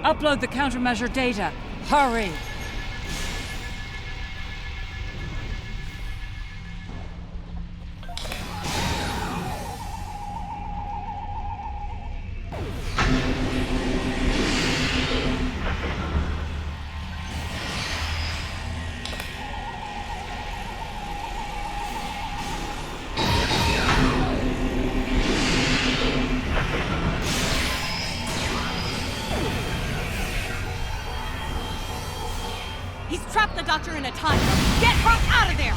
Upload the countermeasure data. Hurry! He's trapped the doctor in a time bomb. Get her out of there!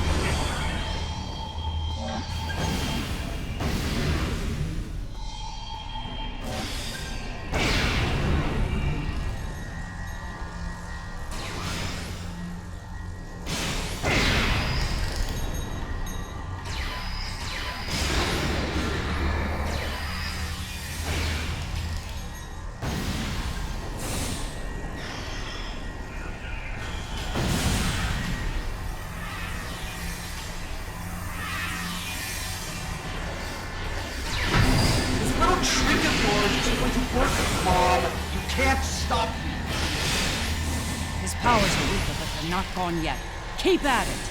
Trick of yours isn't going to work, Mom. You can't stop me. His powers are weaker, but they're not gone yet. Keep at it!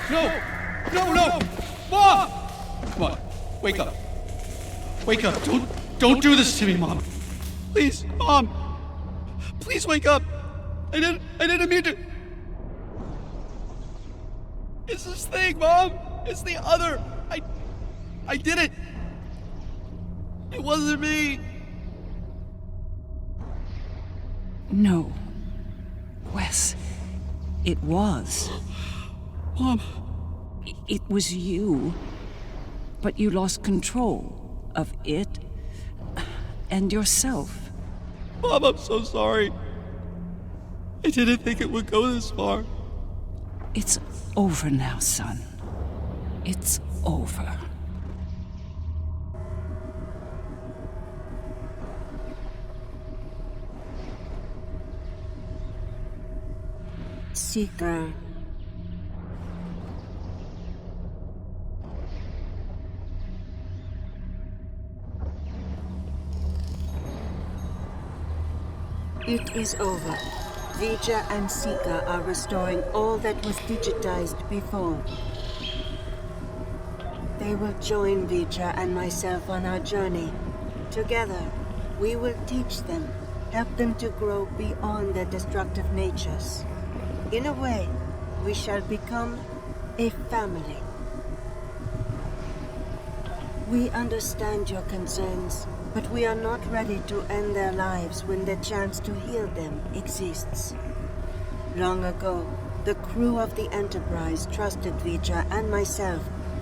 No! No, no! Mom! Come on, wake up. Wake up. Don't do this to me, Mom. Please, Mom. Please wake up. I didn't mean to. It's this thing, Mom. It's the other. I did it. It wasn't me. No. Wes, it was. Mom. It was you. But you lost control of it and yourself. Mom, I'm so sorry. I didn't think it would go this far. It's over now, son. It's over. Seeker. It is over. Vija and Seeker are restoring all that was digitized before. They will join Vija and myself on our journey. Together, we will teach them, help them to grow beyond their destructive natures. In a way, we shall become a family. We understand your concerns, but we are not ready to end their lives when the chance to heal them exists. Long ago, the crew of the Enterprise trusted Vija and myself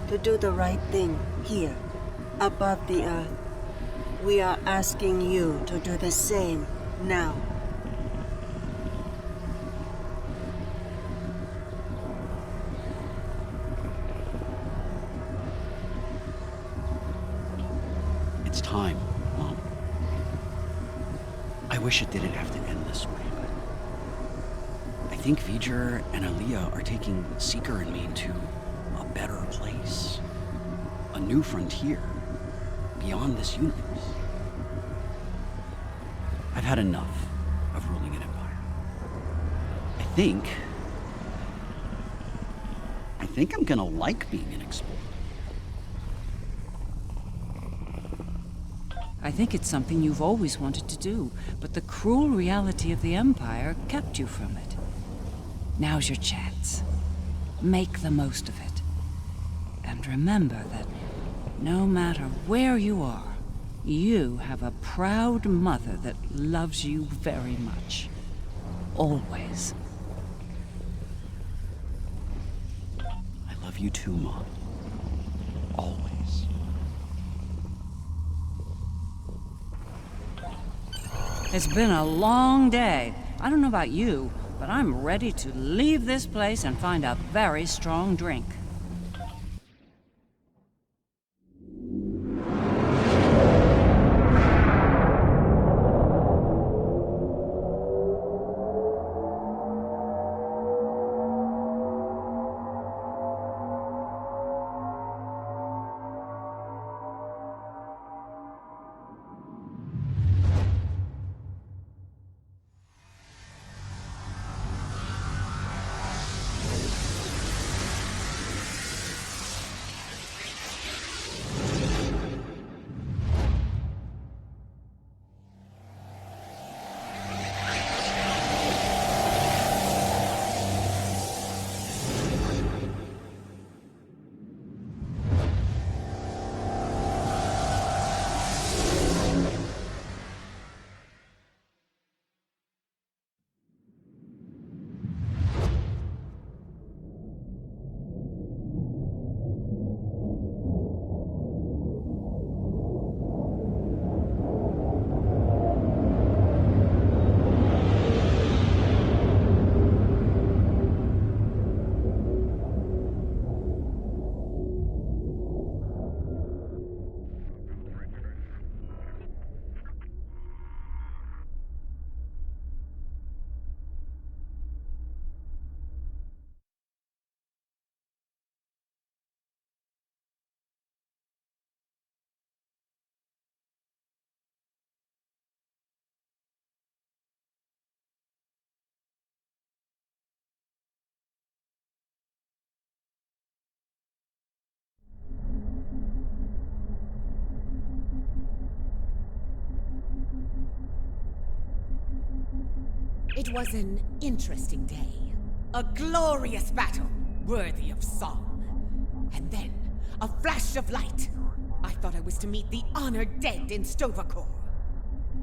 to do the right thing here, above the Earth. We are asking you to do the same now. time, Mom. I wish it didn't have to end this way, but I think V'ger and Aaliyah are taking Seeker and me to a better place. A new frontier, beyond this universe. I've had enough of ruling an empire. I think I'm gonna like being an explorer. I think it's something you've always wanted to do, but the cruel reality of the Empire kept you from it. Now's your chance. Make the most of it. And remember that no matter where you are, you have a proud mother that loves you very much. Always. I love you too, Mom. Always. It's been a long day. I don't know about you, but I'm ready to leave this place and find a very strong drink. It was an interesting day. A glorious battle, worthy of song. And then, a flash of light. I thought I was to meet the honored dead in Sto-vo-kor.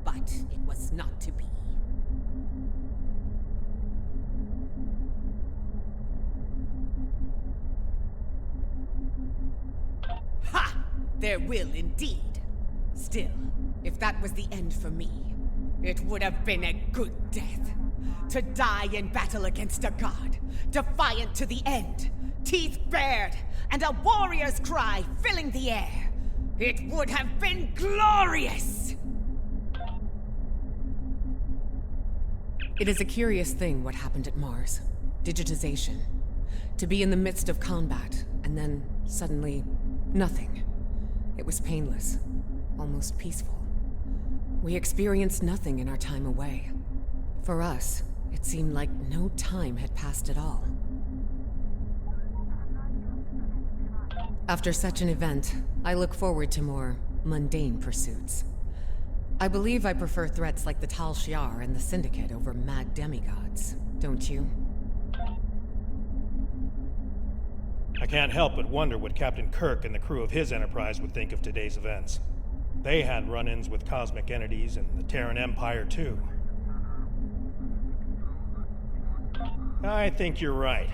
But it was not to be. Ha! There will indeed. Still, if that was the end for me, it would have been a good death. To die in battle against a god, defiant to the end, teeth bared, and a warrior's cry filling the air. It would have been glorious! It is a curious thing what happened at Mars. Digitization. To be in the midst of combat, and then suddenly, nothing. It was painless, almost peaceful. We experienced nothing in our time away. For us, it seemed like no time had passed at all. After such an event, I look forward to more mundane pursuits. I believe I prefer threats like the Tal Shiar and the Syndicate over mad demigods, don't you? I can't help but wonder what Captain Kirk and the crew of his Enterprise would think of today's events. They had run-ins with cosmic entities and the Terran Empire, too. I think you're right.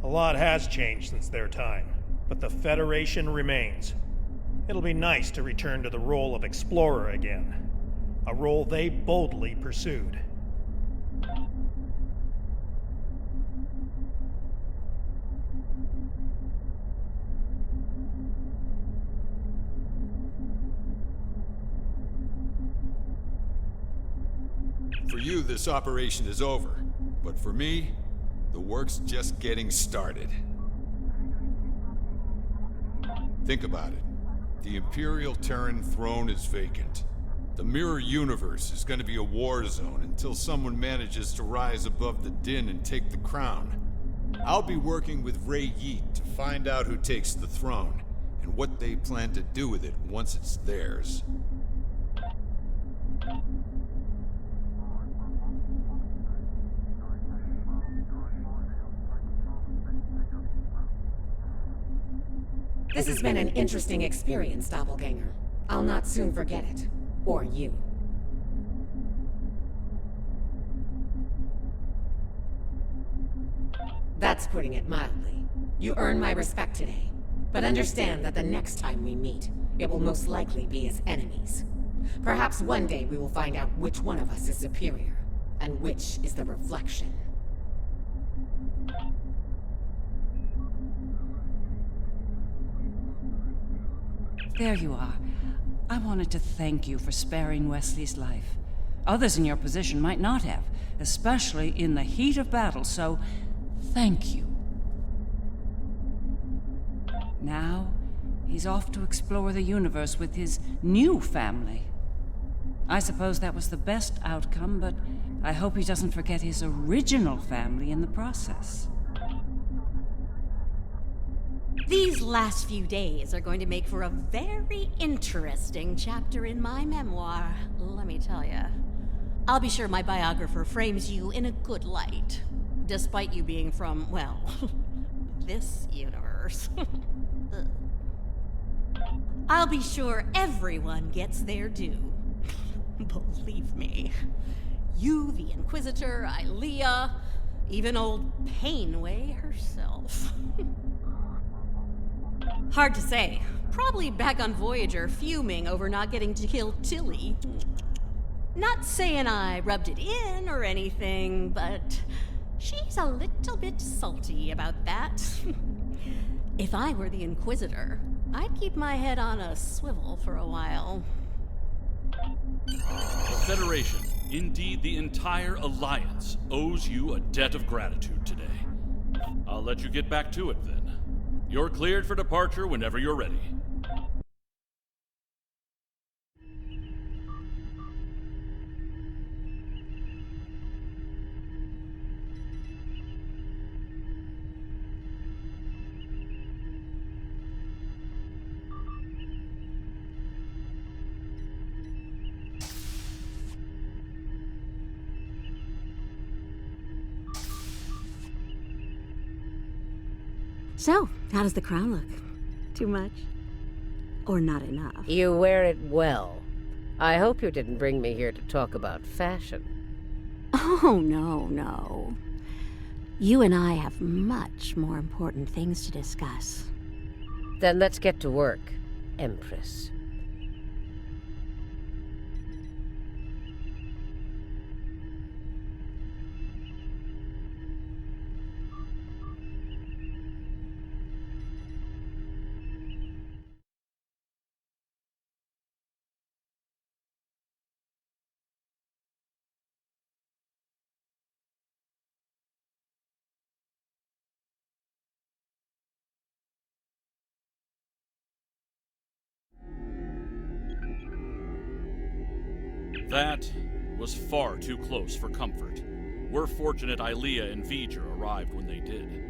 A lot has changed since their time, but the Federation remains. It'll be nice to return to the role of explorer again, a role they boldly pursued. For you, this operation is over. But for me, the work's just getting started. Think about it. The Imperial Terran throne is vacant. The Mirror Universe is going to be a war zone until someone manages to rise above the din and take the crown. I'll be working with Ray Yeet to find out who takes the throne, and what they plan to do with it once it's theirs. This has been an interesting experience, Doppelganger. I'll not soon forget it. Or you. That's putting it mildly. You earned my respect today. But understand that the next time we meet, it will most likely be as enemies. Perhaps one day we will find out which one of us is superior, and which is the reflection. There you are. I wanted to thank you for sparing Wesley's life. Others in your position might not have, especially in the heat of battle, so thank you. Now, he's off to explore the universe with his new family. I suppose that was the best outcome, but I hope he doesn't forget his original family in the process. These last few days are going to make for a very interesting chapter in my memoir, let me tell you. I'll be sure my biographer frames you in a good light, despite you being from, well, this universe. I'll be sure everyone gets their due. Believe me. You, the Inquisitor, Ilea, even old Painway herself. Hard to say. Probably back on Voyager, fuming over not getting to kill Tilly. Not saying I rubbed it in or anything, but she's a little bit salty about that. If I were the Inquisitor, I'd keep my head on a swivel for a while. The Federation, indeed the entire Alliance, owes you a debt of gratitude today. I'll let you get back to it then. You're cleared for departure whenever you're ready. So, how does the crown look? Too much? Or not enough? You wear it well. I hope you didn't bring me here to talk about fashion. Oh, no. You and I have much more important things to discuss. Then let's get to work, Empress. That was far too close for comfort. We're fortunate Ilea and V'ger arrived when they did.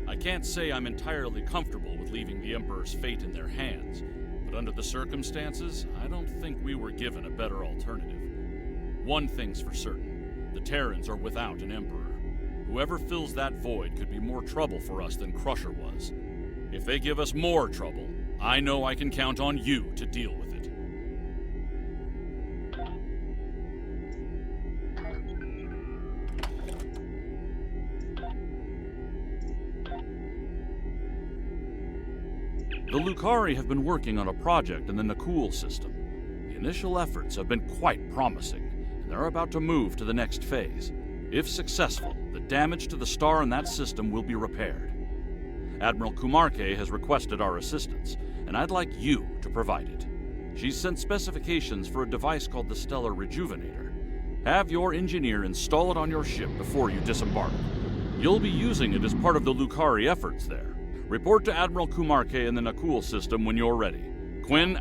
I can't say I'm entirely comfortable with leaving the Emperor's fate in their hands, but under the circumstances, I don't think we were given a better alternative. One thing's for certain, the Terrans are without an Emperor. Whoever fills that void could be more trouble for us than Crusher was. If they give us more trouble, I know I can count on you to deal with it. The Lukari have been working on a project in the Nakul system. The initial efforts have been quite promising, and they're about to move to the next phase. If successful, the damage to the star in that system will be repaired. Admiral Kumarke has requested our assistance, and I'd like you to provide it. She's sent specifications for a device called the Stellar Rejuvenator. Have your engineer install it on your ship before you disembark. You'll be using it as part of the Lukari efforts there. Report to Admiral Kumarke in the Nakul system when you're ready. Quinn,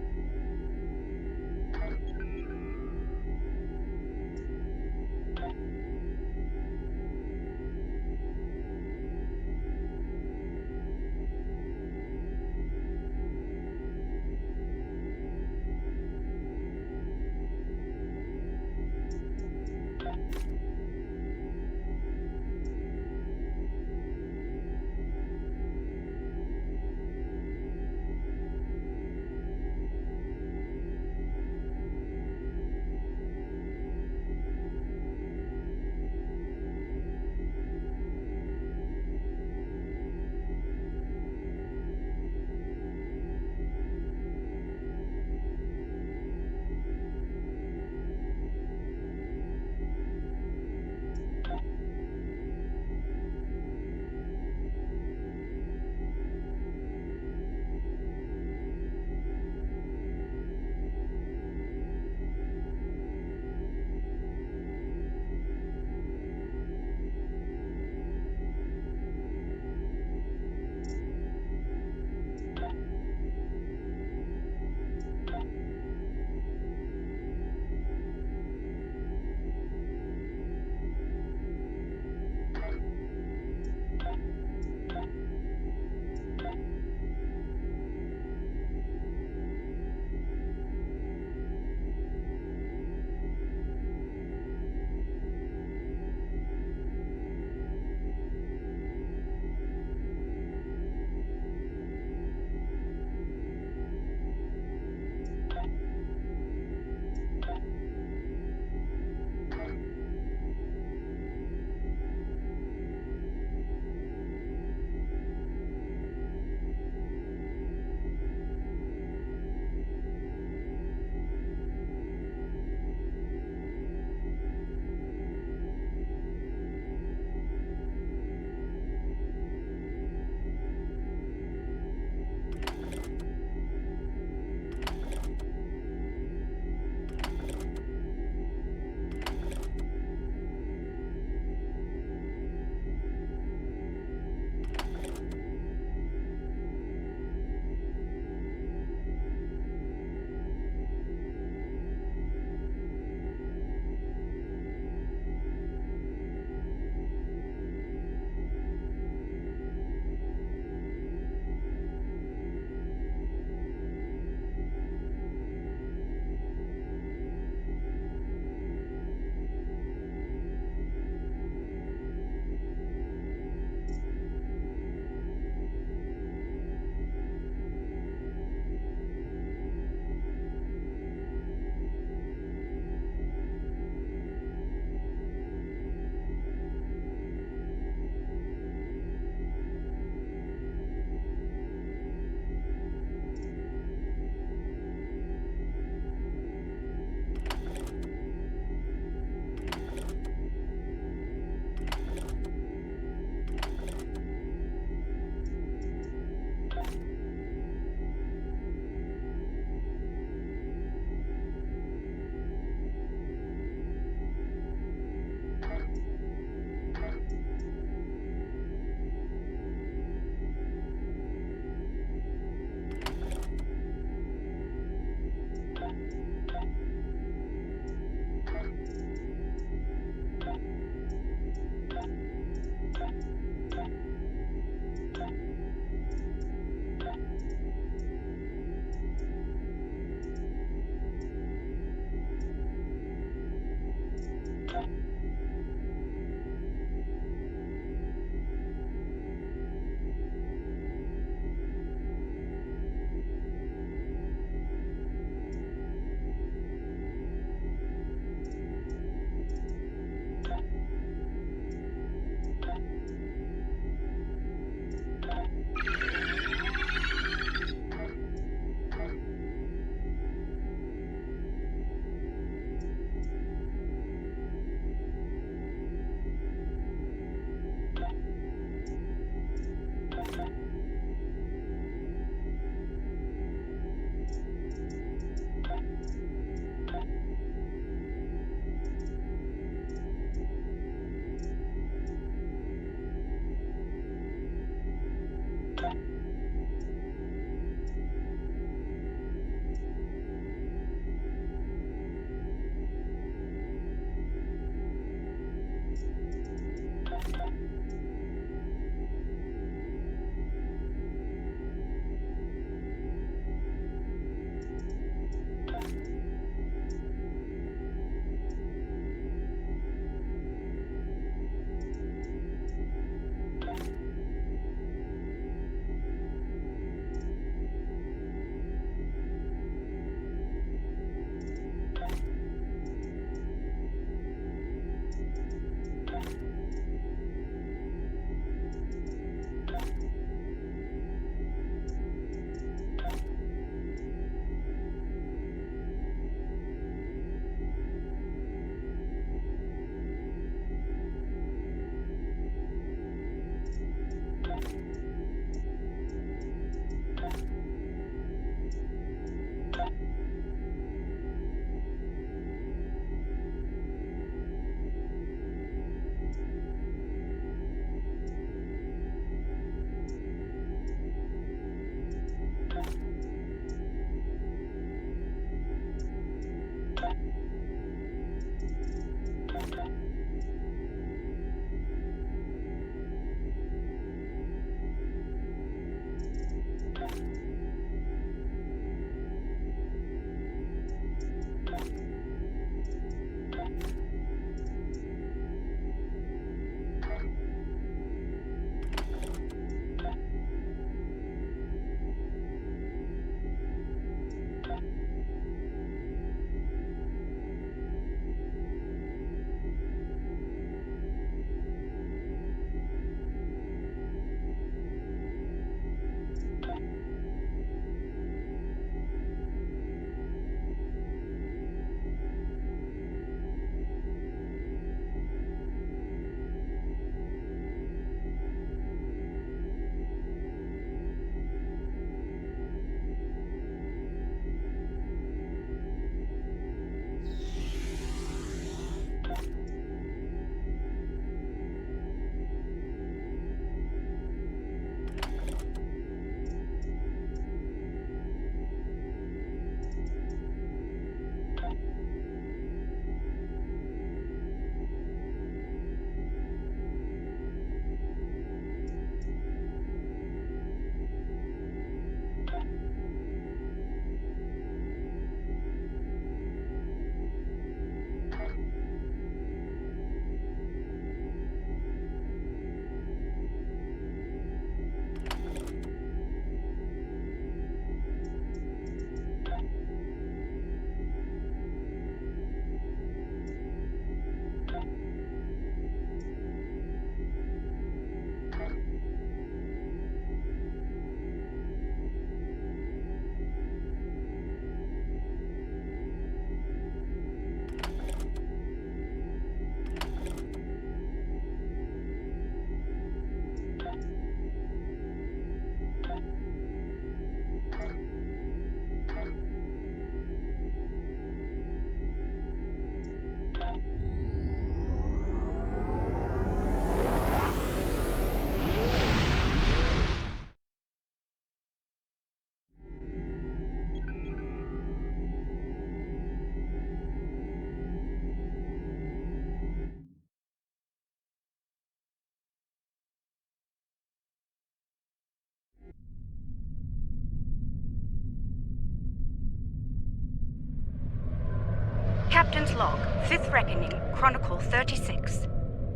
Captain's Log, 5th Reckoning, Chronicle 36.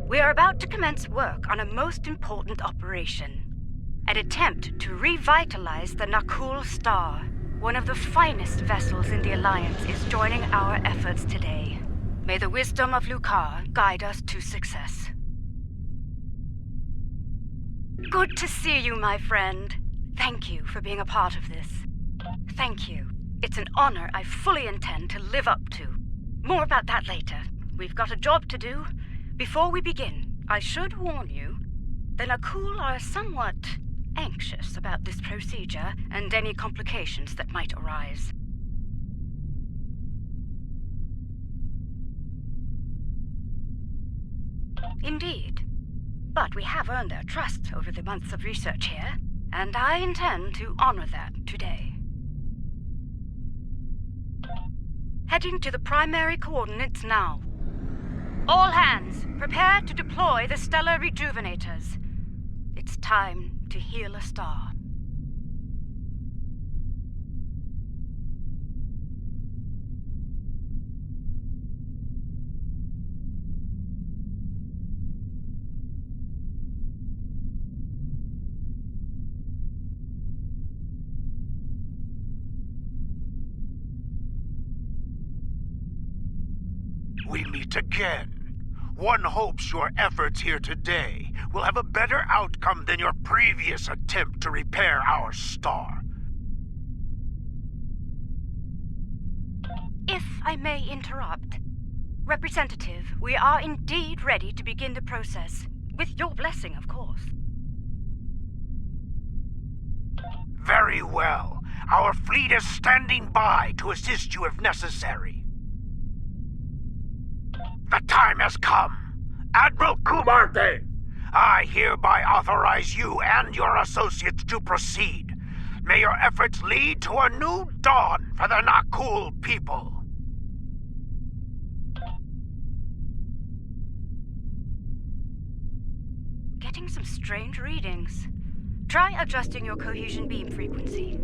We are about to commence work on a most important operation. An attempt to revitalize the Nakul Star. One of the finest vessels in the Alliance is joining our efforts today. May the wisdom of Lukar guide us to success. Good to see you, my friend. Thank you for being a part of this. Thank you. It's an honor I fully intend to live up to. More about that later. We've got a job to do. Before we begin, I should warn you, the Nakul are somewhat anxious about this procedure and any complications that might arise. Indeed. But we have earned their trust over the months of research here, and I intend to honor that today. Heading to the primary coordinates now. All hands, prepare to deploy the Stellar Rejuvenators. It's time to heal a star. We meet again. One hopes your efforts here today will have a better outcome than your previous attempt to repair our star. If I may interrupt. Representative, we are indeed ready to begin the process. With your blessing, of course. Very well. Our fleet is standing by to assist you if necessary. The time has come. Admiral Kumarte, I hereby authorize you and your associates to proceed. May your efforts lead to a new dawn for the Nakul people. Getting some strange readings. Try adjusting your cohesion beam frequency.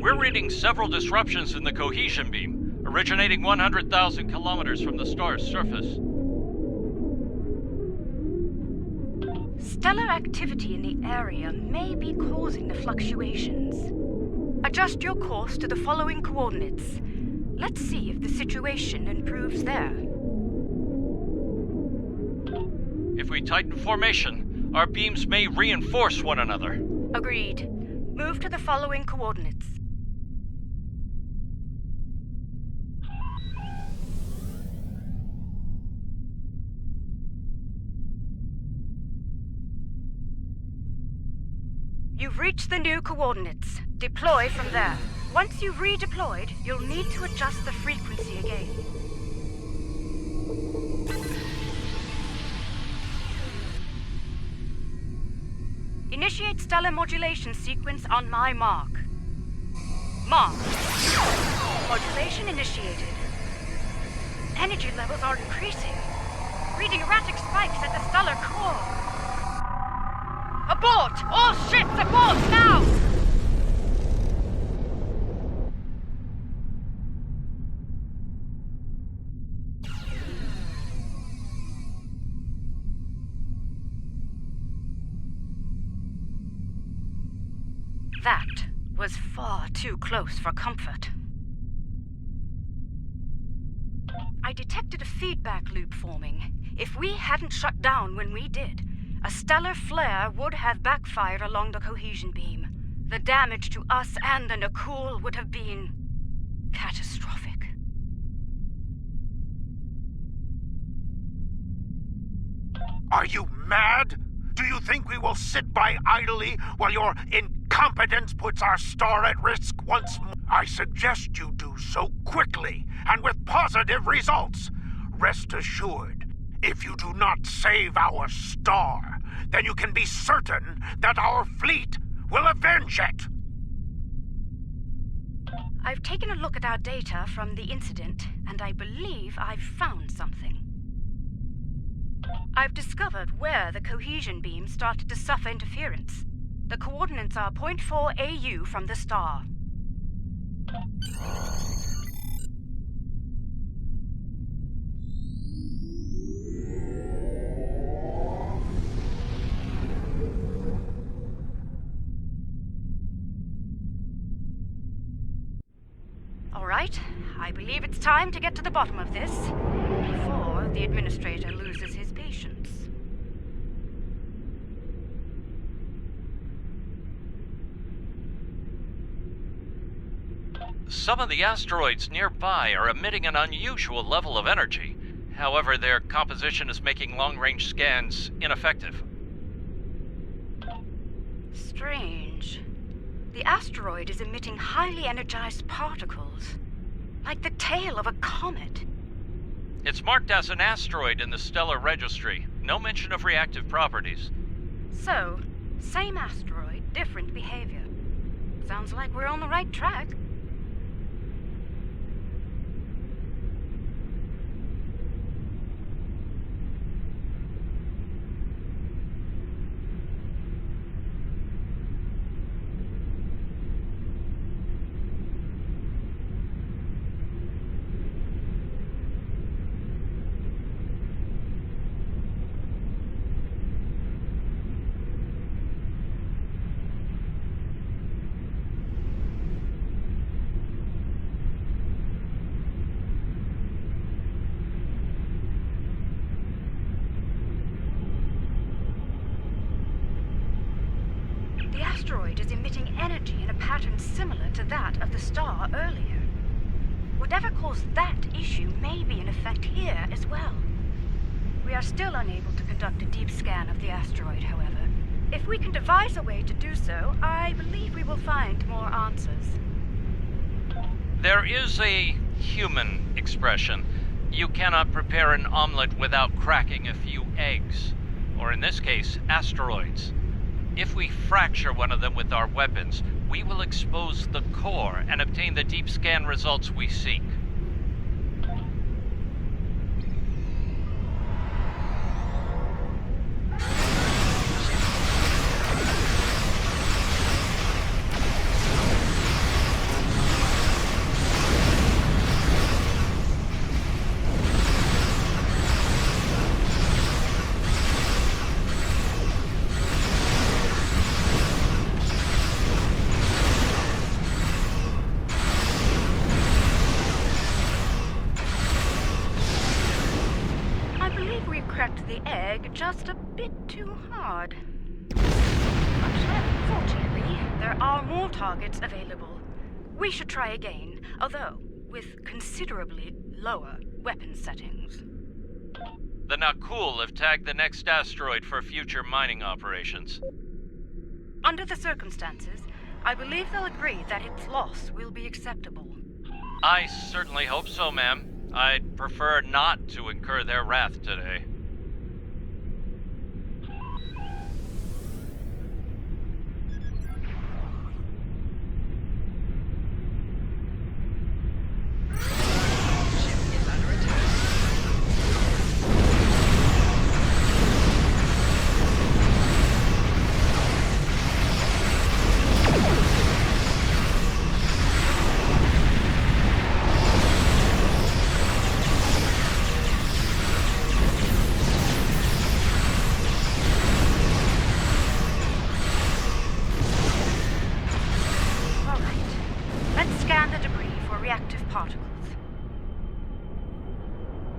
We're reading several disruptions in the cohesion beam, originating 100,000 kilometers from the star's surface. Stellar activity in the area may be causing the fluctuations. Adjust your course to the following coordinates. Let's see if the situation improves there. If we tighten formation, our beams may reinforce one another. Agreed. Move to the following coordinates. You've reached the new coordinates. Deploy from there. Once you've redeployed, you'll need to adjust the frequency again. Initiate stellar modulation sequence on my mark. Mark. Modulation initiated. Energy levels are increasing. Reading erratic spikes at the stellar core. Abort! All ships abort now! That was far too close for comfort. I detected a feedback loop forming. If we hadn't shut down when we did, a stellar flare would have backfired along the cohesion beam. The damage to us and the Nakul would have been catastrophic. Are you mad? Do you think we will sit by idly while your incompetence puts our star at risk once more? I suggest you do so quickly and with positive results. Rest assured, if you do not save our star, then you can be certain that our fleet will avenge it. I've taken a look at our data from the incident, and I believe I've found something. I've discovered where the cohesion beam started to suffer interference. The coordinates are 0.4 AU from the star. All right, I believe it's time to get to the bottom of this before the administrator loses his patience. Some of the asteroids nearby are emitting an unusual level of energy. However, their composition is making long-range scans ineffective. Strange. The asteroid is emitting highly energized particles, like the tail of a comet. It's marked as an asteroid in the stellar registry. No mention of reactive properties. So, same asteroid, different behavior. Sounds like we're on the right track. The asteroid is emitting energy in a pattern similar to that of the star earlier. Whatever caused that issue may be in effect here as well. We are still unable to conduct a deep scan of the asteroid, however. If we can devise a way to do so, I believe we will find more answers. There is a human expression. You cannot prepare an omelet without cracking a few eggs. Or in this case, asteroids. If we fracture one of them with our weapons, we will expose the core and obtain the deep scan results we seek. Just a bit too hard. But unfortunately, there are more targets available. We should try again, although with considerably lower weapon settings. The Nakul have tagged the next asteroid for future mining operations. Under the circumstances, I believe they'll agree that its loss will be acceptable. I certainly hope so, ma'am. I'd prefer not to incur their wrath today.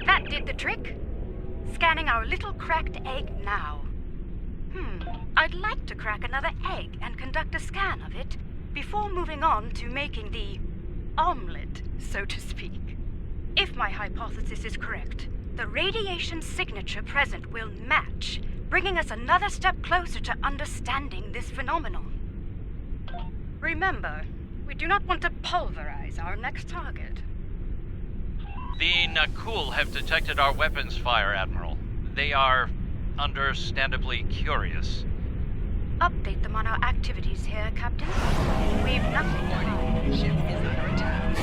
That did the trick. Scanning our little cracked egg now. I'd like to crack another egg and conduct a scan of it before moving on to making the omelet, so to speak. If my hypothesis is correct, the radiation signature present will match, bringing us another step closer to understanding this phenomenon. Remember, we do not want to pulverize our next target. The Nakul have detected our weapons fire, Admiral. They are understandably curious. Update them on our activities here, Captain. We've nothing to hide. Ship is under attack.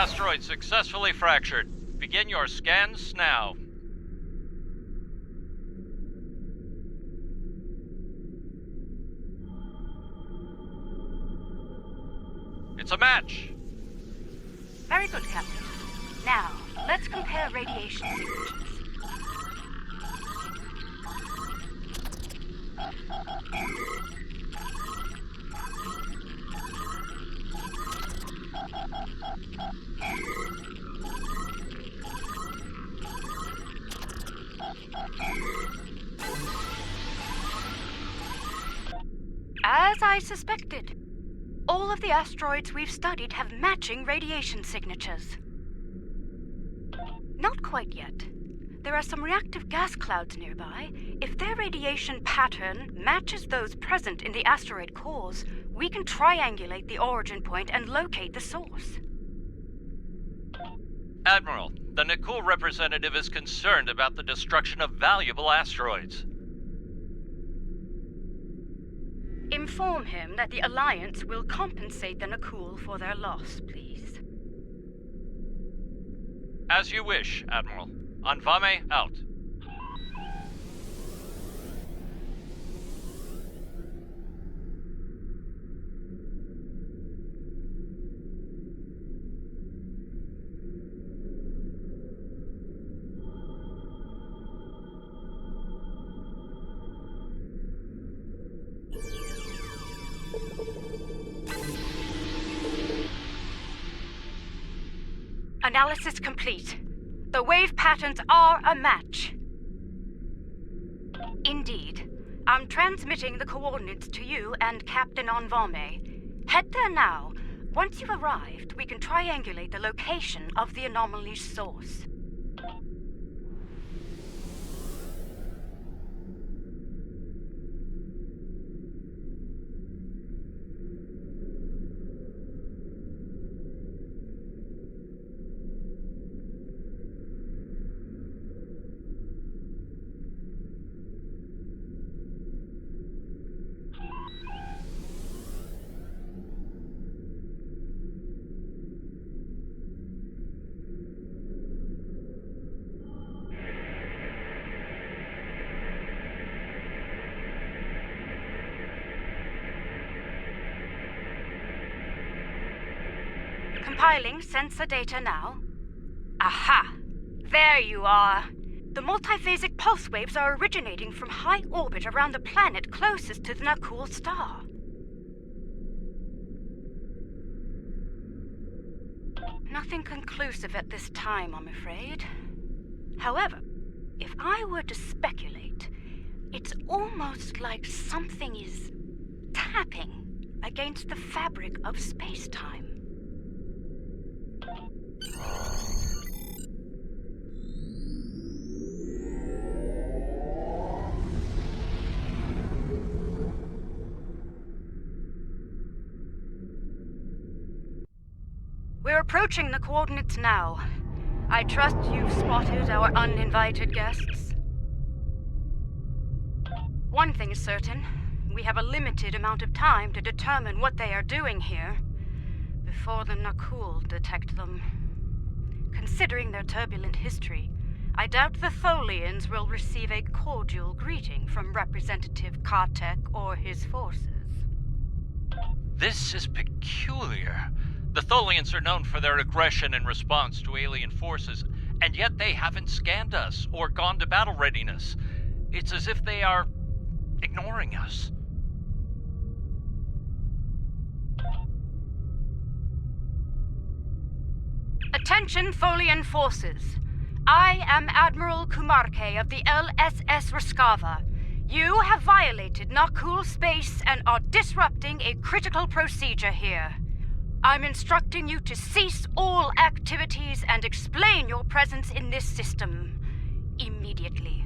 Asteroid successfully fractured. Begin your scans now. It's a match. Very good, Captain. Now, let's compare radiation signatures. As I suspected, all of the asteroids we've studied have matching radiation signatures. Not quite yet. There are some reactive gas clouds nearby. If their radiation pattern matches those present in the asteroid cores, we can triangulate the origin point and locate the source. Admiral, the Nakul representative is concerned about the destruction of valuable asteroids. Inform him that the Alliance will compensate the Nakul for their loss, please. As you wish, Admiral. Anvame out. Analysis complete. The wave patterns are a match. Indeed. I'm transmitting the coordinates to you and Captain Anvame. Head there now. Once you've arrived, we can triangulate the location of the anomaly's source. Compiling sensor data now. Aha! There you are. The multiphasic pulse waves are originating from high orbit around the planet closest to the Nakul star. Nothing conclusive at this time, I'm afraid. However, if I were to speculate, it's almost like something is tapping against the fabric of space-time. We're approaching the coordinates now. I trust you've spotted our uninvited guests. One thing is certain. We have a limited amount of time to determine what they are doing here before the Nakul detect them. Considering their turbulent history, I doubt the Tholians will receive a cordial greeting from Representative Kartek or his forces. This is peculiar. The Tholians are known for their aggression in response to alien forces, and yet they haven't scanned us or gone to battle readiness. It's as if they are ignoring us. Attention, Tholian forces. I am Admiral Kumarke of the LSS Raskava. You have violated Nakul space and are disrupting a critical procedure here. I'm instructing you to cease all activities and explain your presence in this system immediately.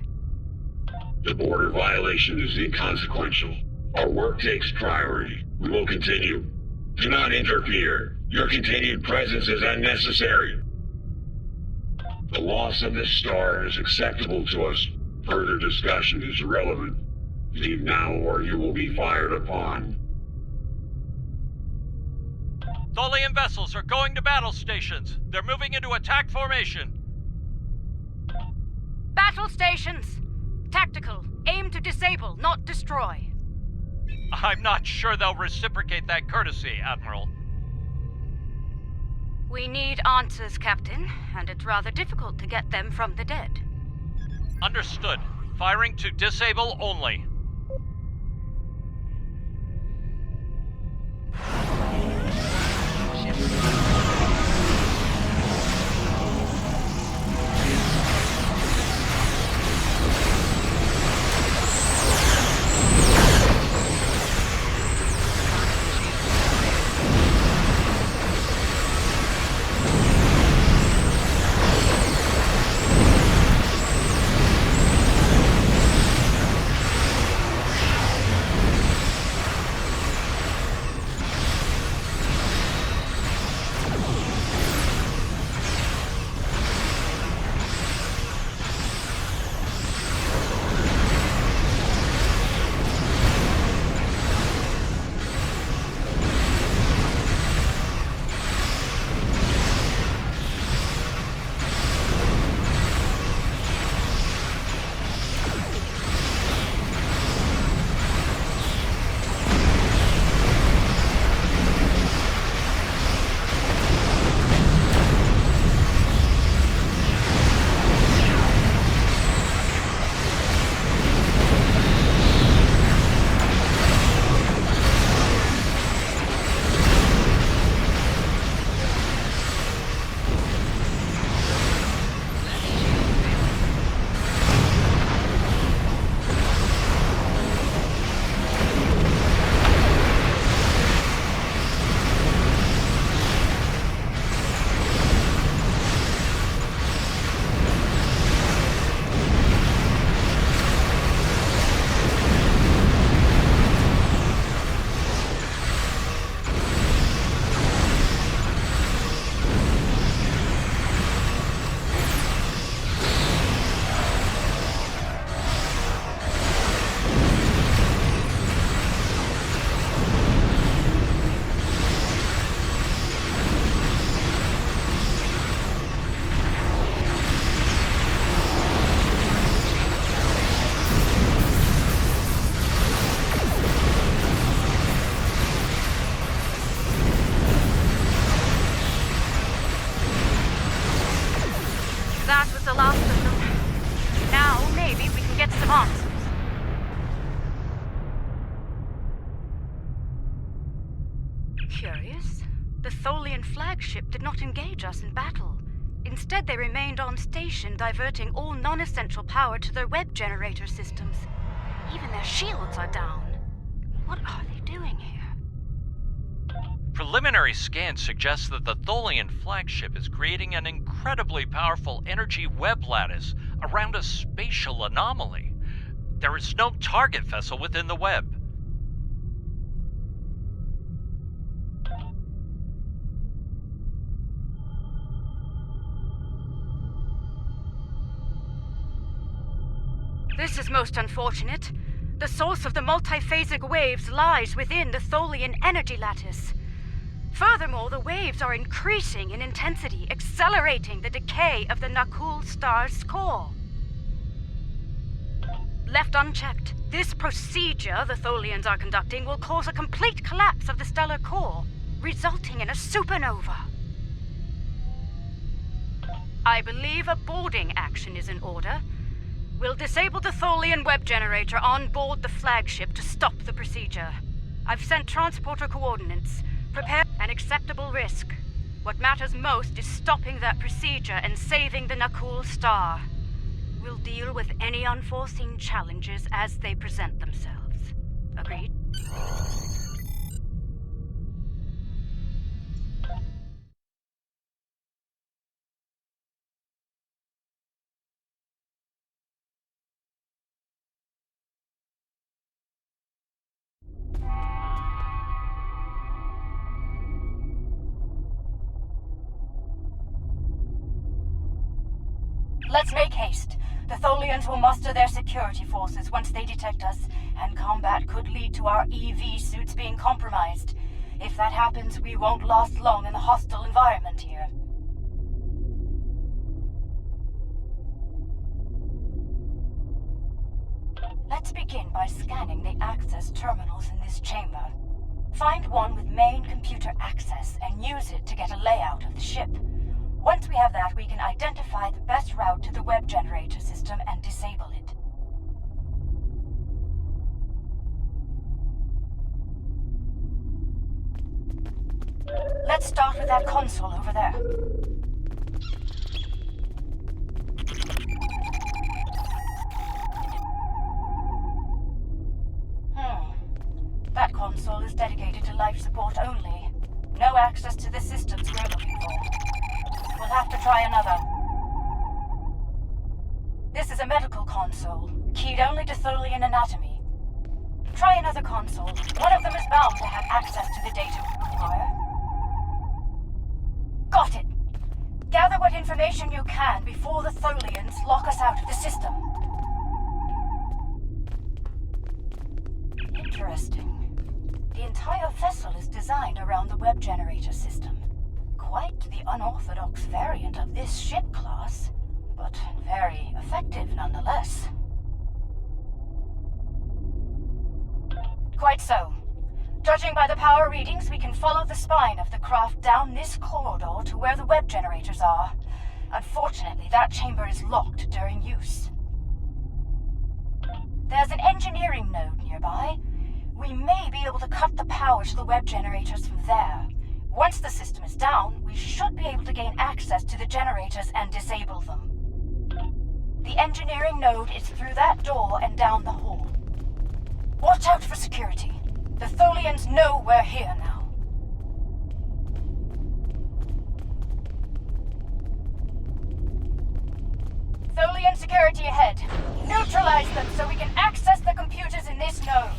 The border violation is inconsequential. Our work takes priority. We will continue. Do not interfere. Your continued presence is unnecessary. The loss of this star is acceptable to us. Further discussion is irrelevant. Leave now or you will be fired upon. Tholian vessels are going to battle stations. They're moving into attack formation. Battle stations! Tactical. Aim to disable, not destroy. I'm not sure they'll reciprocate that courtesy, Admiral. We need answers, Captain, and it's rather difficult to get them from the dead. Understood. Firing to disable only. That was the last of them. Now, maybe we can get some answers. Curious. The Tholian flagship did not engage us in battle. Instead, they remained on station, diverting all non-essential power to their web generator systems. Even their shields are down. What are they doing here? Preliminary scans suggest that the Tholian flagship is creating an incredibly powerful energy web lattice around a spatial anomaly. There is no target vessel within the web. This is most unfortunate. The source of the multiphasic waves lies within the Tholian energy lattice. Furthermore, the waves are increasing in intensity, accelerating the decay of the Nakul star's core. Left unchecked, this procedure the Tholians are conducting will cause a complete collapse of the stellar core, resulting in a supernova. I believe a boarding action is in order. We'll disable the Tholian web generator on board the flagship to stop the procedure. I've sent transporter coordinates. Prepare an acceptable risk. What matters most is stopping that procedure and saving the Nakul star. We'll deal with any unforeseen challenges as they present themselves. Agreed? Let's make haste. The Tholians will muster their security forces once they detect us, and combat could lead to our EV suits being compromised. If that happens, we won't last long in the hostile environment here. Let's begin by scanning the access terminals in this chamber. Find one with main computer access and use it to get a layout of the ship. Once we have that, we can identify the best route to the web generator system and disable it. Let's start with that console over there. That console is dedicated to life support only. No access to the systems we're looking for. We'll have to try another. This is a medical console, keyed only to Tholian anatomy. Try another console. One of them is bound to have access to the data we require. Got it! Gather what information you can before the Tholians lock us out of the system. Interesting. The entire vessel is designed around the web generator system. Quite the unorthodox variant of this ship class, but very effective nonetheless. Quite so. Judging by the power readings, we can follow the spine of the craft down this corridor to where the web generators are. Unfortunately, that chamber is locked during use. There's an engineering node nearby. We may be able to cut the power to the web generators from there. Once the system is down, we should be able to gain access to the generators and disable them. The engineering node is through that door and down the hall. Watch out for security. The Tholians know we're here now. Tholian security ahead. Neutralize them so we can access the computers in this node.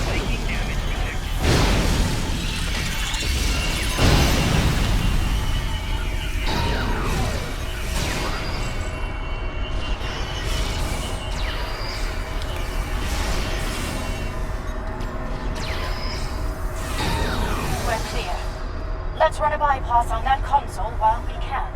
Taking damage detected. We're clear. Let's run a bypass on that console while we can.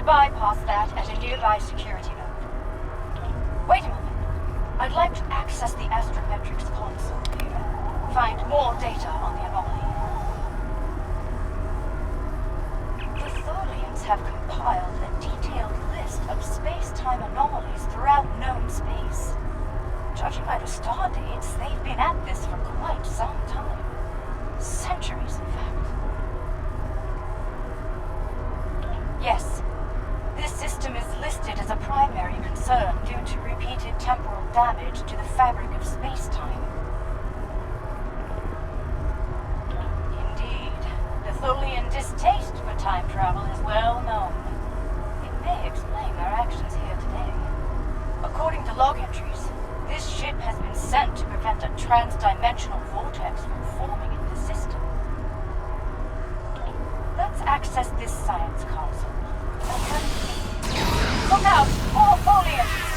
Bypass that at a nearby security node. Wait a moment. I'd like to access the astrometrics console here. Find more data on the anomaly. The Tholians have compiled a detailed list of space-time anomalies throughout known space. Judging by the star dates, they've been at this for quite some time. Centuries, in fact. Yes. This system is listed as a primary concern due to repeated temporal damage to the fabric of space-time. Indeed, the Tholian distaste for time travel is well known. It may explain their actions here today. According to log entries, this ship has been sent to prevent a trans-dimensional vortex from forming in the system. Let's access this science console. Look out! More Tholians!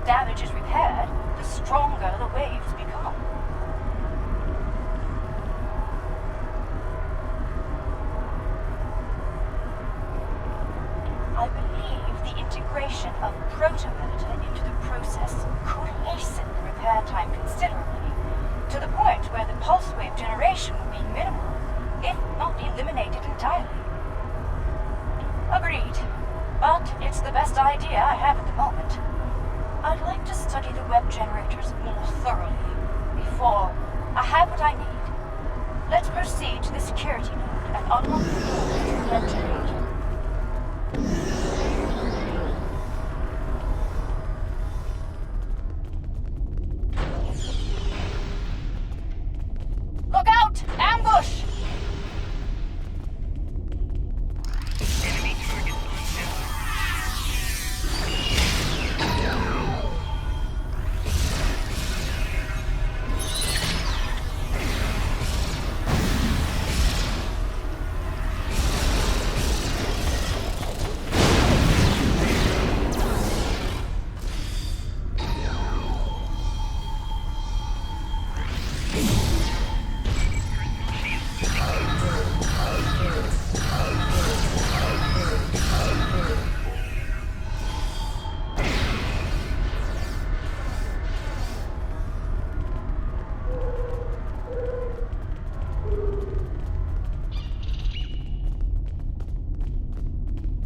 damage is repaired, the stronger the waves become. I believe the integration of protomatter into the process could hasten the repair time considerably, to the point where the pulse wave generation would be minimal, if not eliminated entirely. Agreed, but it's the best idea I have at the moment. I'd like to study the web generators more thoroughly before I have what I need. Let's proceed to the security node and unlock the door to the web generator. Look out! Ambush!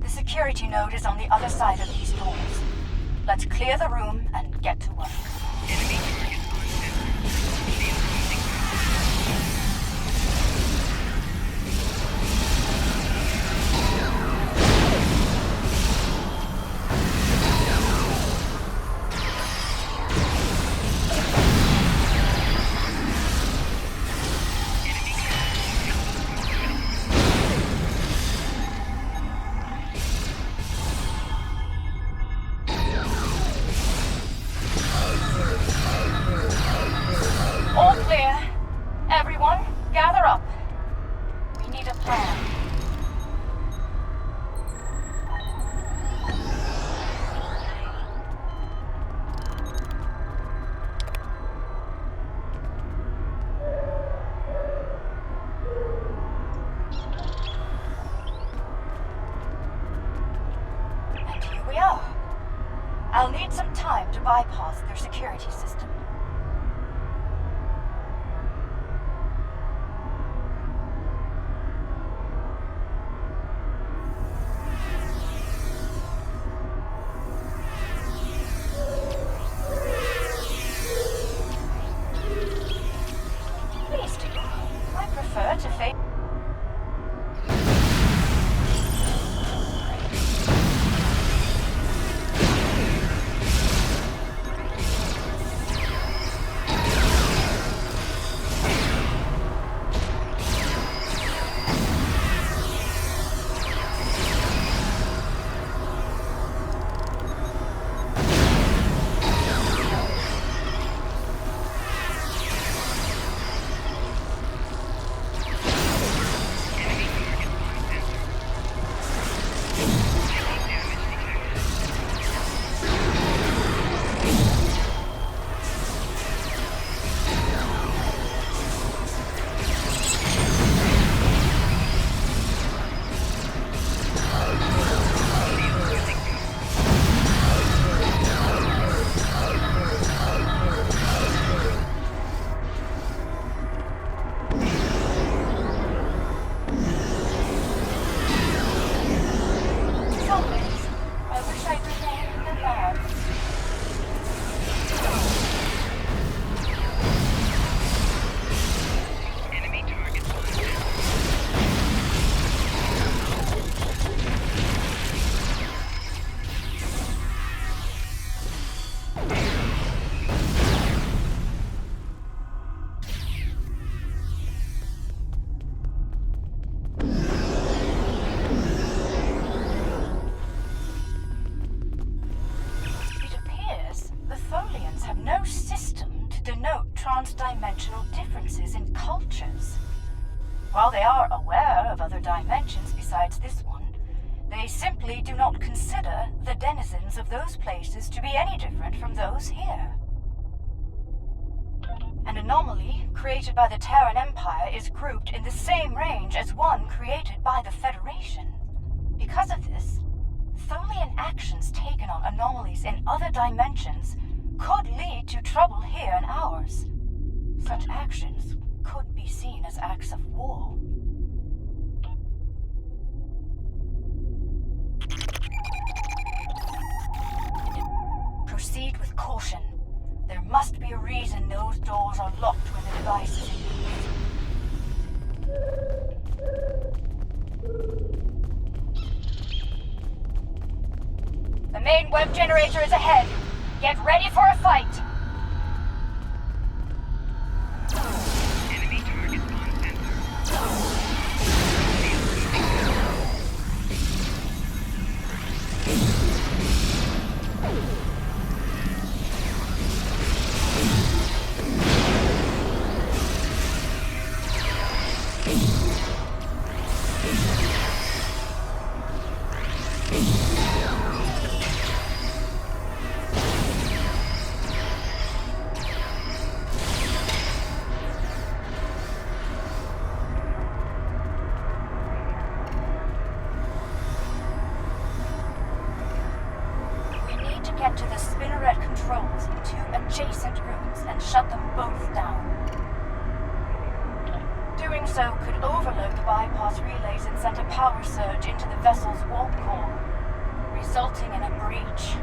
The security node is on the other side of these doors. Let's clear the room and get to work. All clear. Everyone, gather up. We need a plan. And here we are. I'll need some time to bypass their security system. Please do. I prefer to face. Transdimensional differences in cultures. While they are aware of other dimensions besides this one, They simply do not consider the denizens of those places to be any different from those here. An anomaly created by the Terran Empire is grouped in the same range as one created by the Federation. Because of this, Tholian actions taken on anomalies in other dimensions could lead to trouble here in ours. Such actions could be seen as acts of war. Proceed with caution. There must be a reason those doors are locked when the device is in use. The main web generator is ahead. Get ready for a fight! Enemy target on sensor. Get to the spinneret controls in 2 adjacent rooms and shut them both down. Doing so could overload the bypass relays and send a power surge into the vessel's warp core, resulting in a breach.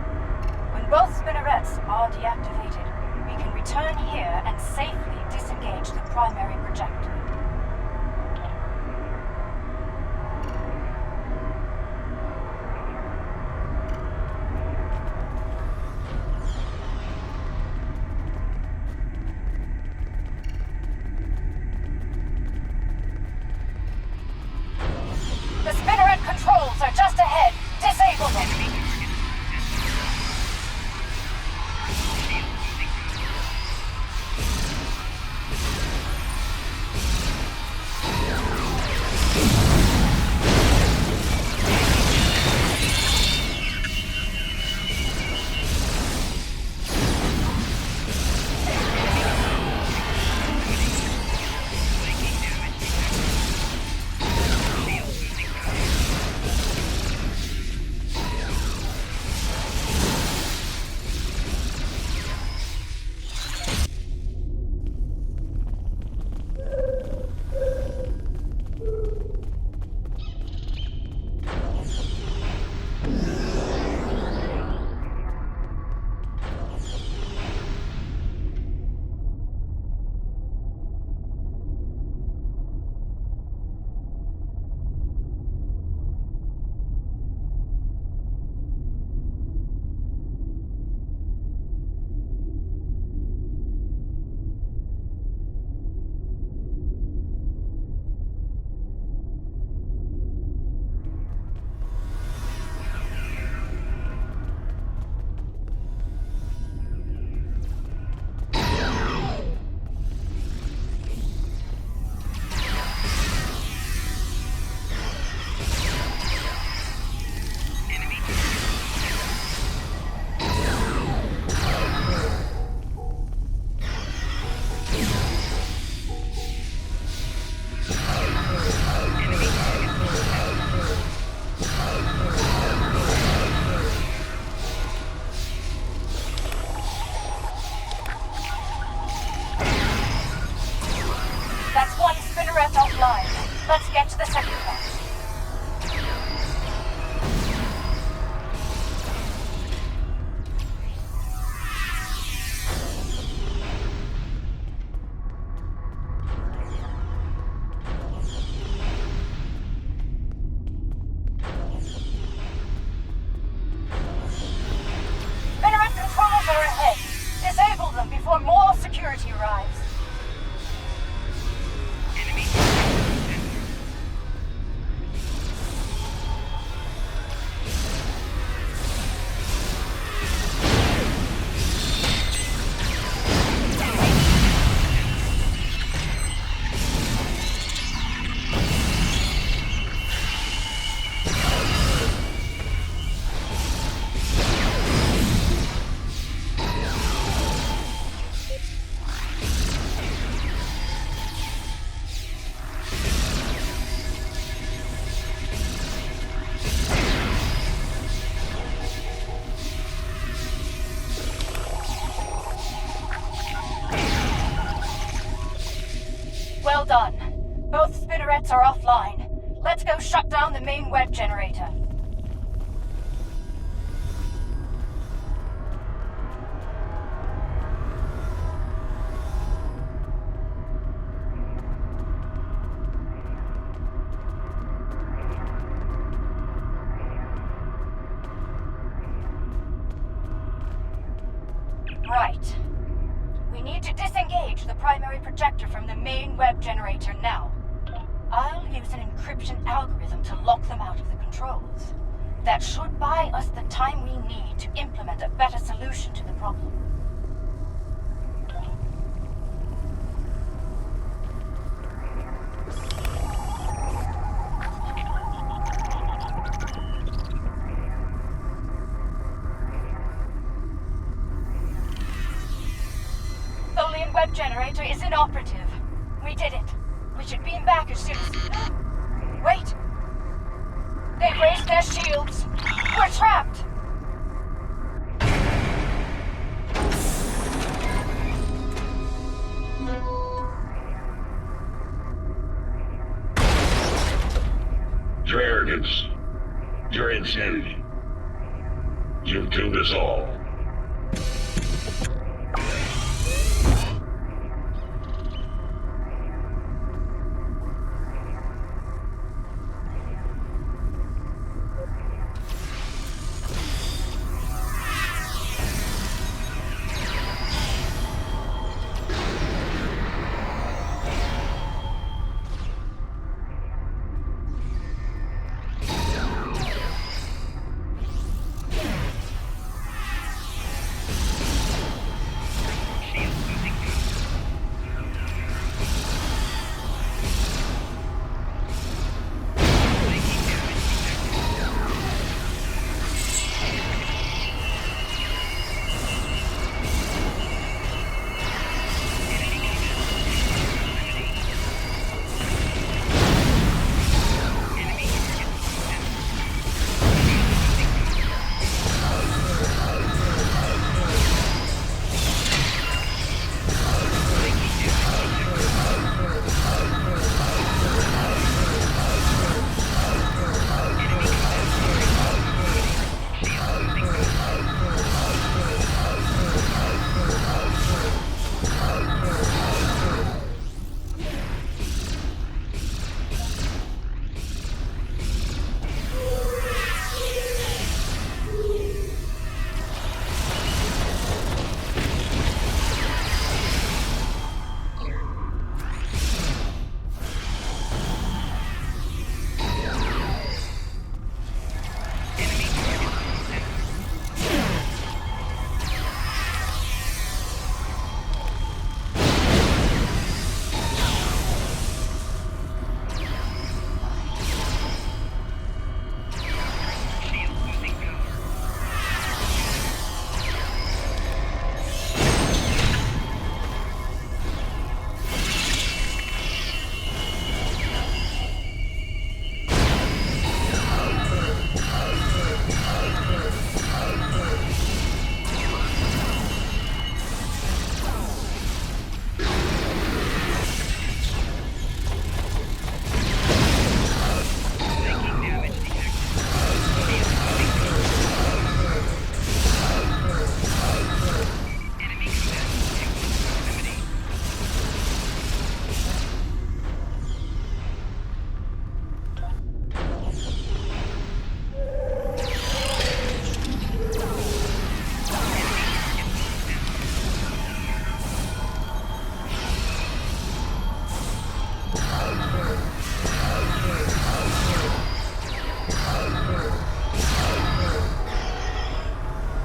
When both spinnerets are deactivated, we can return here and safely disengage the primary projector. The spinneret controls are just ahead. Disable them. Let's get to the second one. Spinneret controls are ahead. Disable them before more security arrives. Enemy done. Both spinnerets are offline. Let's go shut down the main web generator. Right. We need to disengage the primary projector from the main web generator now. I'll use an encryption algorithm to lock them out of the controls. That should buy us the time we need to implement a better solution to the problem. Tholian web generator is inoperative. We did it. We should beam back as soon as... Wait! They've raised their shields. We're trapped! Your arrogance. Your insanity. You've doomed us all.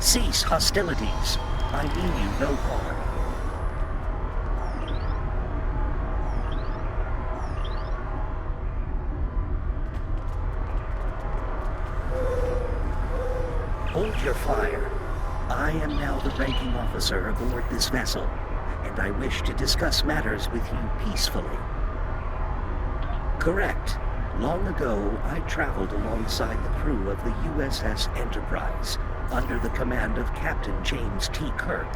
Cease hostilities. I mean you no harm. Hold your fire. I am now the ranking officer aboard this vessel, and I wish to discuss matters with you peacefully. Correct. Long ago, I traveled alongside the crew of the USS Enterprise, under the command of Captain James T. Kirk.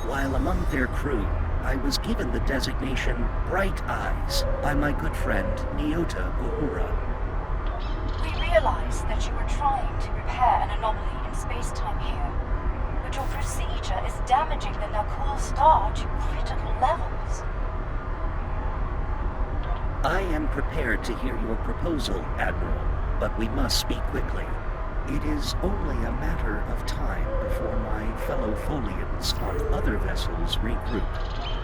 While among their crew, I was given the designation Bright Eyes by my good friend Nyota Uhura. We realize that you were trying to repair an anomaly in space-time here, but your procedure is damaging the Nakul star to critical levels. I am prepared to hear your proposal, Admiral, but we must speak quickly. It is only a matter of time before my fellow Tholians on other vessels regroup.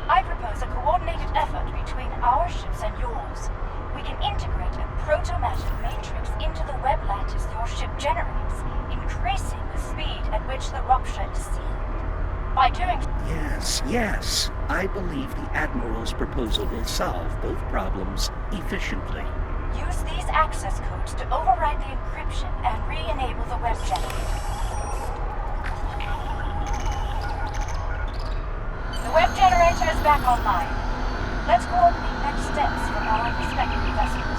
I propose a coordinated effort between our ships and yours. We can integrate a proto-matter matrix into the web lattice your ship generates, increasing the speed at which the rupture is sealed. By doing so... Yes. I believe the Admiral's proposal will solve both problems efficiently. Use these access codes to override the encryption and re-enable the web generator. The web generator is back online. Let's coordinate next steps from our respective vessels.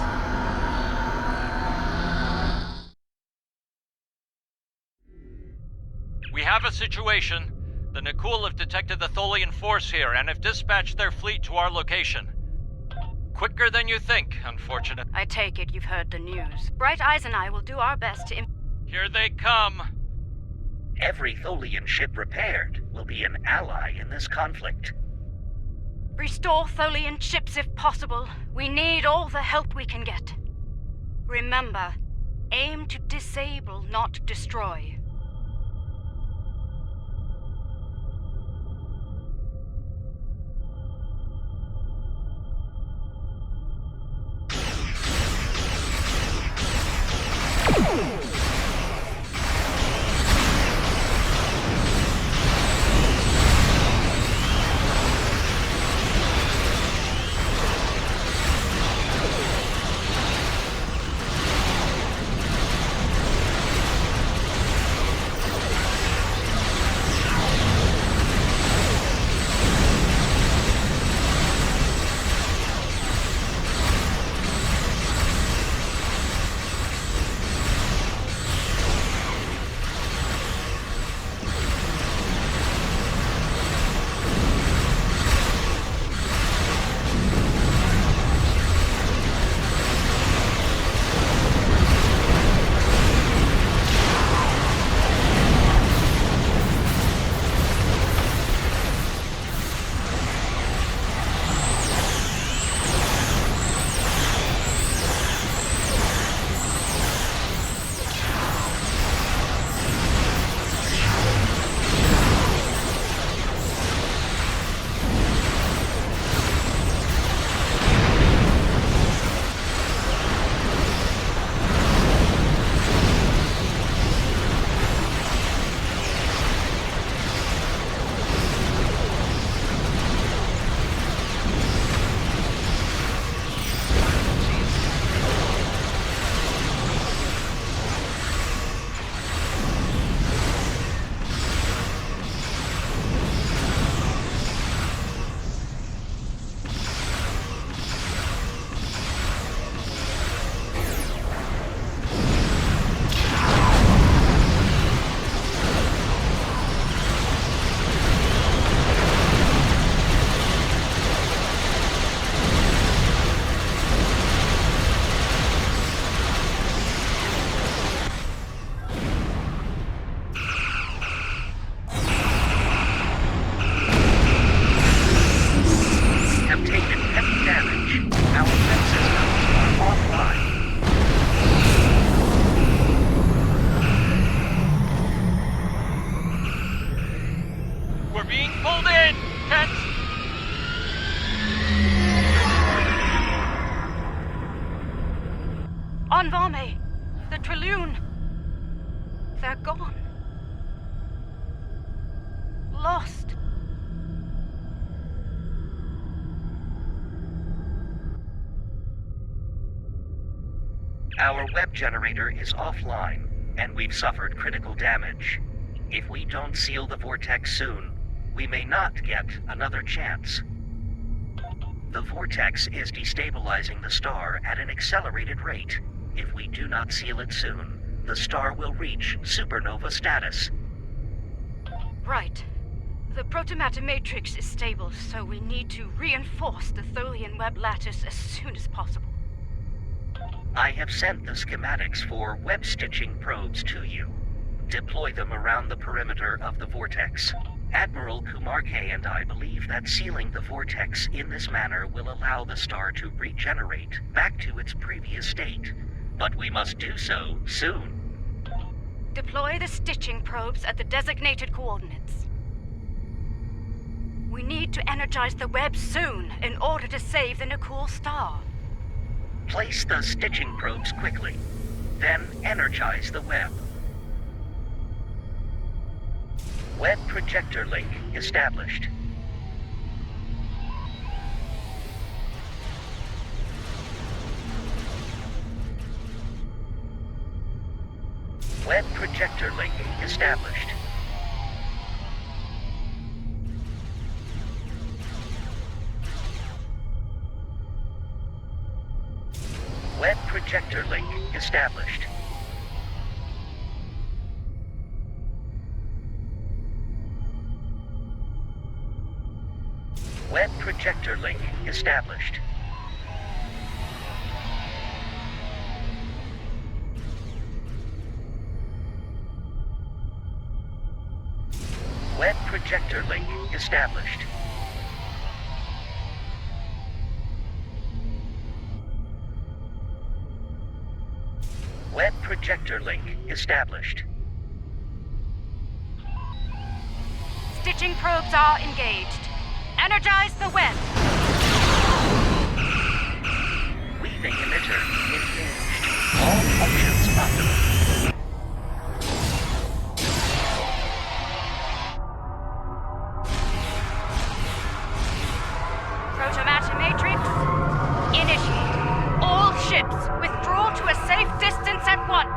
We have a situation. The Nakul have detected the Tholian force here and have dispatched their fleet to our location. Quicker than you think, unfortunately. I take it you've heard the news. Bright Eyes and I will do our best to... Here they come. Every Tholian ship repaired will be an ally in this conflict. Restore Tholian ships if possible. We need all the help we can get. Remember, aim to disable, not destroy. On Vame, the Trilune. They're gone. Lost. Our web generator is offline, and we've suffered critical damage. If we don't seal the vortex soon, we may not get another chance. The vortex is destabilizing the star at an accelerated rate. If we do not seal it soon, the star will reach supernova status. Right. The protomatter matrix is stable, so we need to reinforce the Tholian web lattice as soon as possible. I have sent the schematics for web stitching probes to you. Deploy them around the perimeter of the vortex. Admiral Kumarke and I believe that sealing the vortex in this manner will allow the star to regenerate back to its previous state. But we must do so soon. Deploy the stitching probes at the designated coordinates. We need to energize the web soon in order to save the Nakul star. Place the stitching probes quickly, then energize the web. Web projector link established. Web projector link established. Web projector link established. Web projector link established. Web projector link established. Web projector link established. Stitching probes are engaged. Energize the web! Weaving emitter engaged. All functions optimal. Protomatter matrix, initiate. All ships, withdraw to a safe distance at once.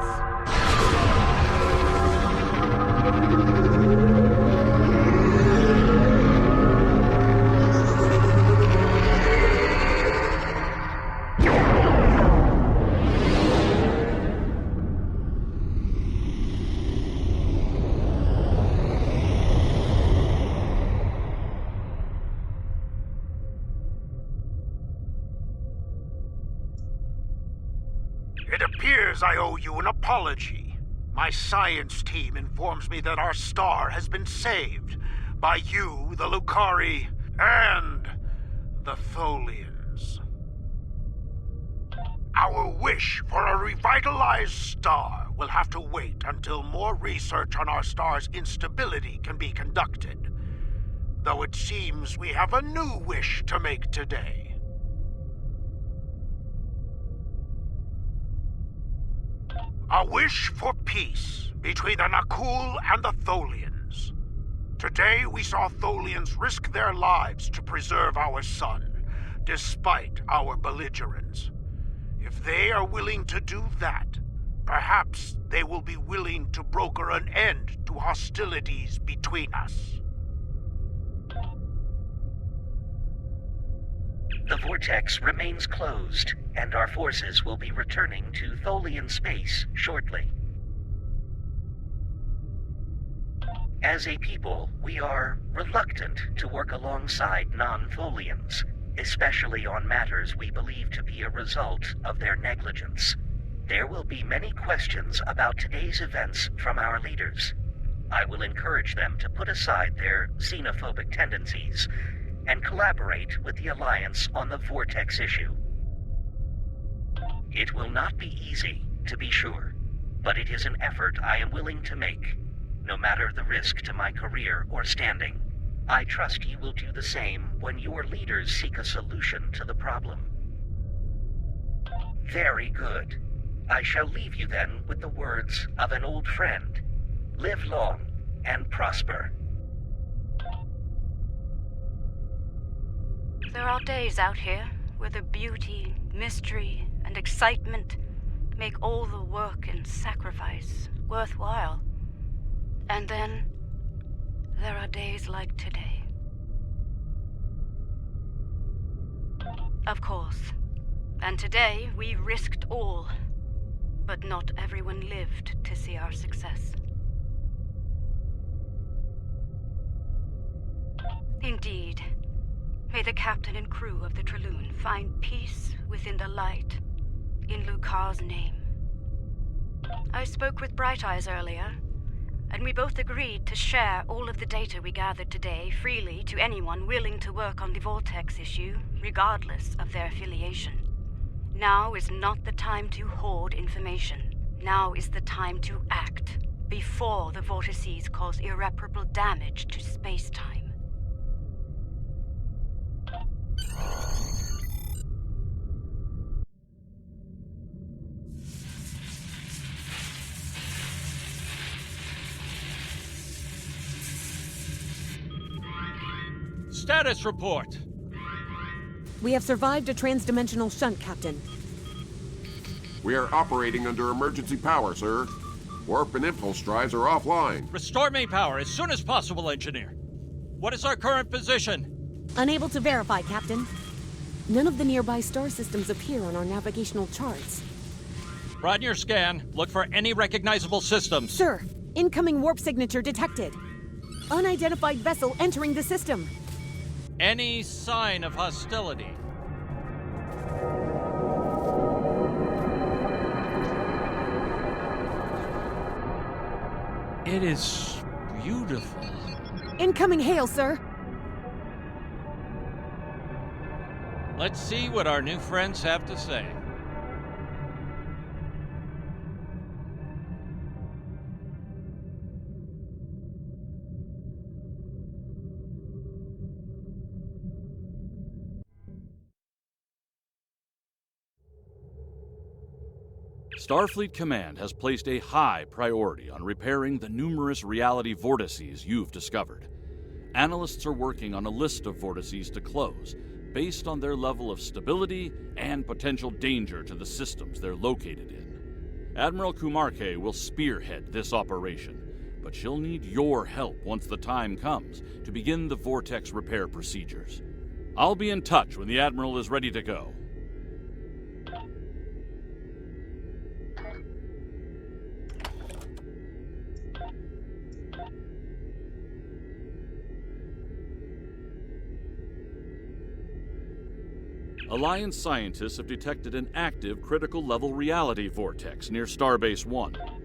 It appears I owe you an apology. My science team informs me that our star has been saved by you, the Lucari, and the Tholians. Our wish for a revitalized star will have to wait until more research on our star's instability can be conducted. Though it seems we have a new wish to make today. A wish for peace between the Nakul and the Tholians. Today we saw Tholians risk their lives to preserve our sun, despite our belligerence. If they are willing to do that, perhaps they will be willing to broker an end to hostilities between us. The vortex remains closed, and our forces will be returning to Tholian space shortly. As a people, we are reluctant to work alongside non-Tholians, especially on matters we believe to be a result of their negligence. There will be many questions about today's events from our leaders. I will encourage them to put aside their xenophobic tendencies and collaborate with the Alliance on the Vortex issue. It will not be easy, to be sure, but it is an effort I am willing to make, no matter the risk to my career or standing. I trust you will do the same when your leaders seek a solution to the problem. Very good. I shall leave you then with the words of an old friend. Live long and prosper. There are days out here where the beauty, mystery, and excitement make all the work and sacrifice worthwhile. And then there are days like today. Of course. And today we risked all. But not everyone lived to see our success. Indeed. May the captain and crew of the Trelune find peace within the light, in Lucar's name. I spoke with Bright Eyes earlier, and we both agreed to share all of the data we gathered today freely to anyone willing to work on the Vortex issue, regardless of their affiliation. Now is not the time to hoard information. Now is the time to act, before the vortices cause irreparable damage to space-time. Status report. We have survived a transdimensional shunt, Captain. We are operating under emergency power, sir. Warp and impulse drives are offline. Restore main power as soon as possible, Engineer. What is our current position? Unable to verify, Captain. None of the nearby star systems appear on our navigational charts. Run your scan. Look for any recognizable systems. Sir, incoming warp signature detected. Unidentified vessel entering the system. Any sign of hostility? It is beautiful. Incoming hail, sir. Let's see what our new friends have to say. Starfleet Command has placed a high priority on repairing the numerous reality vortices you've discovered. Analysts are working on a list of vortices to close, based on their level of stability and potential danger to the systems they're located in. Admiral Kumarke will spearhead this operation, but she'll need your help once the time comes to begin the Vortex repair procedures. I'll be in touch when the Admiral is ready to go. Alliance scientists have detected an active critical-level reality vortex near Starbase 1.